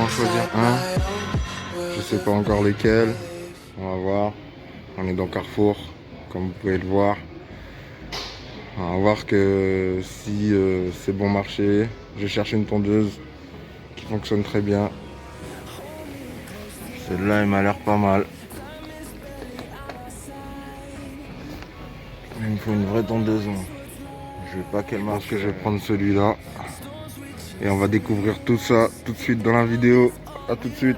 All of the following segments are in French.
choisir un. Je sais pas encore lequel. On va voir. On est dans Carrefour, comme vous pouvez le voir. On va voir que si c'est bon marché. Je cherche une tondeuse qui fonctionne très bien. Celle-là, elle m'a l'air pas mal. Il me faut une vraie tondeuse. Moi. Je veux pas qu'elle marche. Je vais prendre celui-là. Et on va découvrir tout ça tout de suite dans la vidéo. A tout de suite.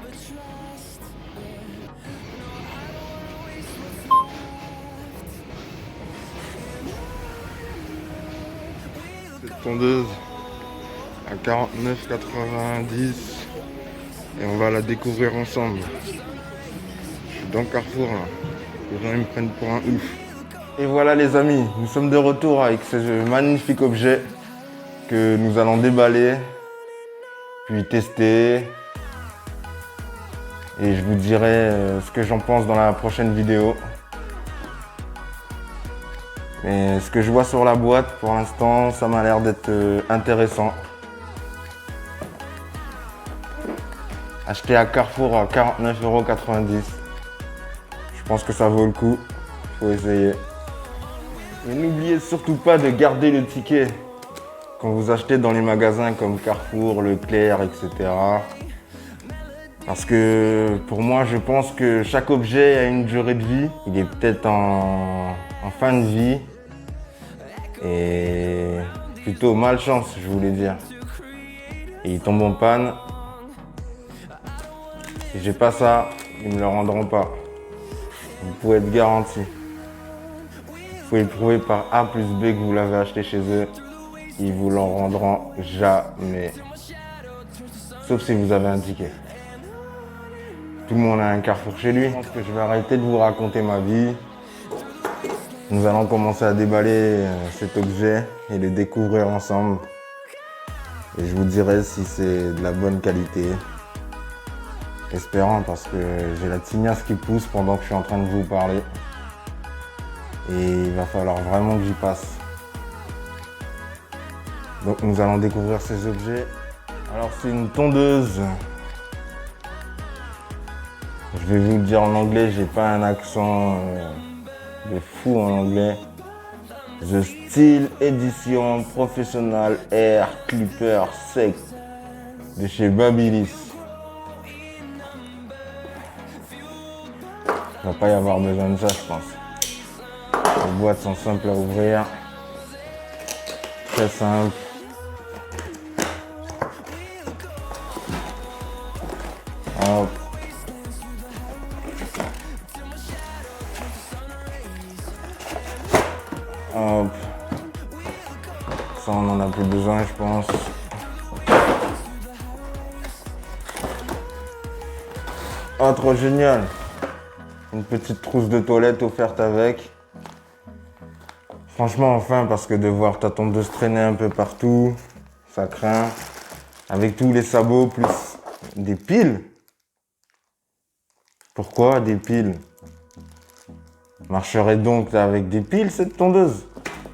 Cette tondeuse à 49,90 et on va la découvrir ensemble. Je suis dans Carrefour là. Les gens ils me prennent pour un ouf. Et voilà les amis, nous sommes de retour avec ce magnifique objet que nous allons déballer, puis tester. Et je vous dirai ce que j'en pense dans la prochaine vidéo. Mais ce que je vois sur la boîte pour l'instant, ça m'a l'air d'être intéressant. Acheté à Carrefour à 49,90 €. Je pense que ça vaut le coup. Faut essayer. Et n'oubliez surtout pas de garder le ticket quand vous achetez dans les magasins comme Carrefour, Leclerc, etc. Parce que pour moi, je pense que chaque objet a une durée de vie. Il est peut-être en fin de vie. Et plutôt malchance, je voulais dire. Et il tombe en panne. Si j'ai pas ça, ils me le rendront pas. Vous pouvez être garanti. Vous pouvez le prouver par A plus B que vous l'avez acheté chez eux. Ils vous l'en rendront jamais. Sauf si vous avez un ticket. Tout le monde a un Carrefour chez lui. Je pense que je vais arrêter de vous raconter ma vie. Nous allons commencer à déballer cet objet et le découvrir ensemble. Et je vous dirai si c'est de la bonne qualité. Espérant parce que j'ai la tignasse qui pousse pendant que je suis en train de vous parler. Et il va falloir vraiment que j'y passe. Donc nous allons découvrir ces objets. Alors c'est une tondeuse. Je vais vous le dire en anglais, j'ai pas un accent de fou en anglais. The Steel Edition Professional Air Clipper Sec de chez Babyliss. Il ne va pas y avoir besoin de ça, je pense. Les boîtes sont simples à ouvrir. Très simple. Hop. Hop. Ça, on n'en a plus besoin, je pense. Oh, trop génial! Une petite trousse de toilette offerte avec. Franchement, enfin, parce que de voir ta tondeuse traîner un peu partout, ça craint. Avec tous les sabots, plus des piles. Pourquoi des piles? Marcherait donc avec des piles, cette tondeuse?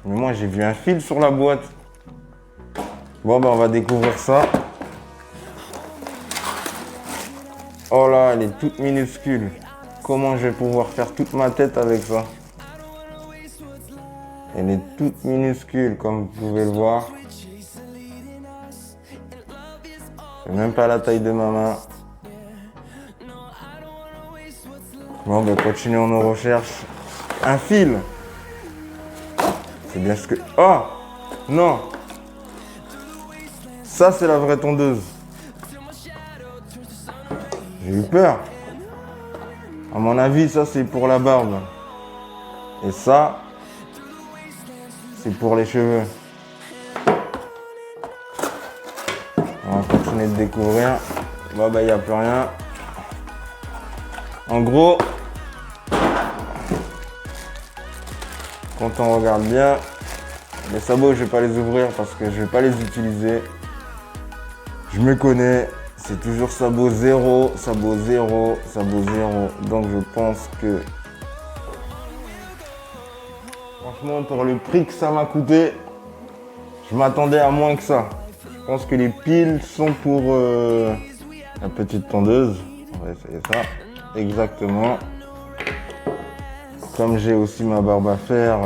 Mais moi, j'ai vu un fil sur la boîte. Bon, ben, on va découvrir ça. Oh là, elle est toute minuscule. Comment je vais pouvoir faire toute ma tête avec ça? Elle est toute minuscule, comme vous pouvez le voir. C'est même pas la taille de ma main. Bon, ben, continuons nos recherches. Un fil. C'est bien ce que... Oh! Non! Ça, c'est la vraie tondeuse. J'ai eu peur. À mon avis, ça, c'est pour la barbe. Et ça, c'est pour les cheveux. On va continuer de découvrir. Bon, bah, il n'y a plus rien. En gros, quand on regarde bien, les sabots, je vais pas les ouvrir parce que je vais pas les utiliser. Je me connais, c'est toujours sabot 0, sabot 0, sabot 0. Donc je pense que... Franchement, pour le prix que ça m'a coûté, je m'attendais à moins que ça. Je pense que les piles sont pour la petite tondeuse. On va essayer ça. Exactement. Comme j'ai aussi ma barbe à faire,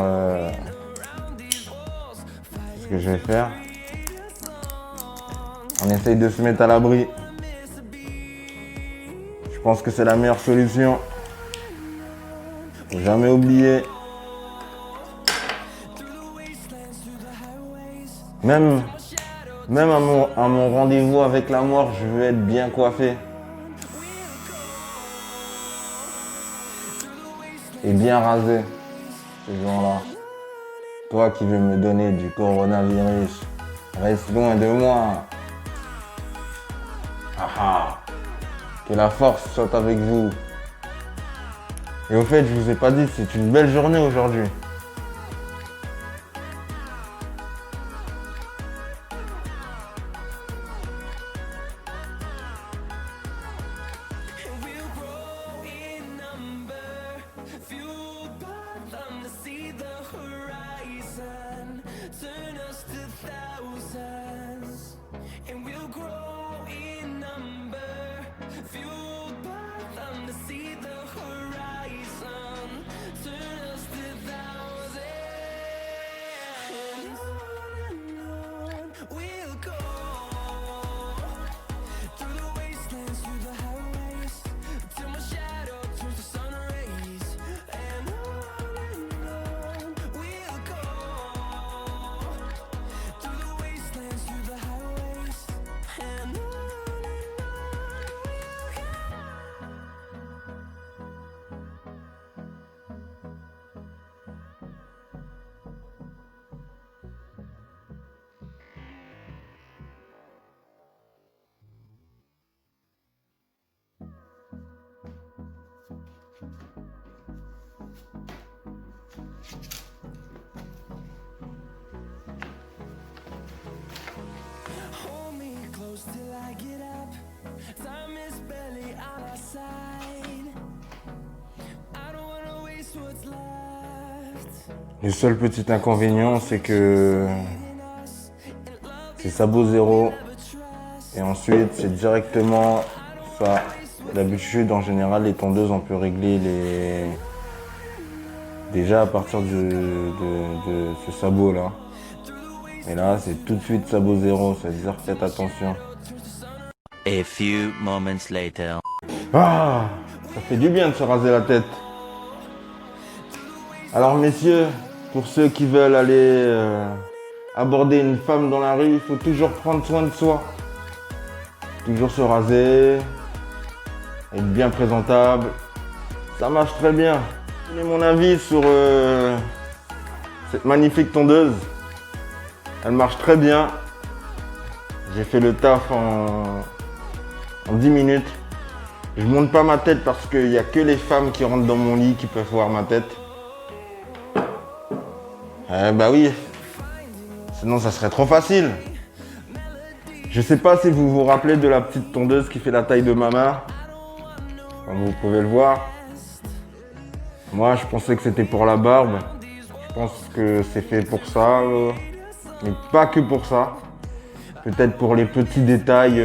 c'est ce que je vais faire. On essaye de se mettre à l'abri. Je pense que c'est la meilleure solution. Faut jamais oublier. Même à mon rendez-vous avec la mort, je veux être bien coiffé. Et bien rasé, ce jour-là. Toi qui veux me donner du coronavirus, reste loin de moi. Ah ah. Que la force soit avec vous. Et au fait, je vous ai pas dit, c'est une belle journée aujourd'hui. Hold me close till I get up. Time is barely on our side. I don't wanna waste what's left. Le seul petit inconvénient, c'est que c'est sabot zéro. Et ensuite, c'est directement ça. D'habitude, en général, les tondeuses, on peut régler les... déjà à partir de ce sabot-là. Et là, c'est tout de suite sabot zéro. C'est-à-dire, faites attention. A few moments later. Ah, ça fait du bien de se raser la tête. Alors, messieurs, pour ceux qui veulent aller aborder une femme dans la rue, il faut toujours prendre soin de soi. Toujours se raser, être bien présentable. Ça marche très bien. Donnez mon avis sur cette magnifique tondeuse. Elle marche très bien. J'ai fait le taf en 10 minutes. Je monte pas ma tête parce qu'il n'y a que les femmes qui rentrent dans mon lit qui peuvent voir ma tête. Bah oui. Sinon ça serait trop facile. Je sais pas si vous vous rappelez de la petite tondeuse qui fait la taille de ma main. Comme vous pouvez le voir. Moi je pensais que c'était pour la barbe. Je pense que c'est fait pour ça. Mais pas que pour ça. Peut-être pour les petits détails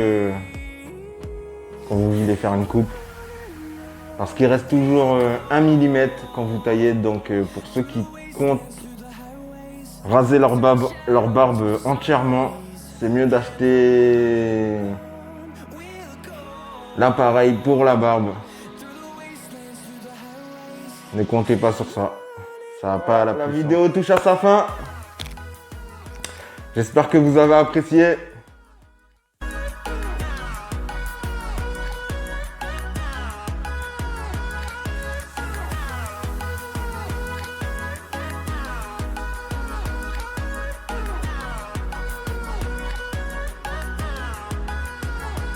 quand vous voulez faire une coupe. Parce qu'il reste toujours 1 mm quand vous taillez. Donc pour ceux qui comptent raser leur barbe entièrement, c'est mieux d'acheter l'appareil pour la barbe. Ne comptez pas sur ça. Ça va pas à la vidéo touche à sa fin. J'espère que vous avez apprécié.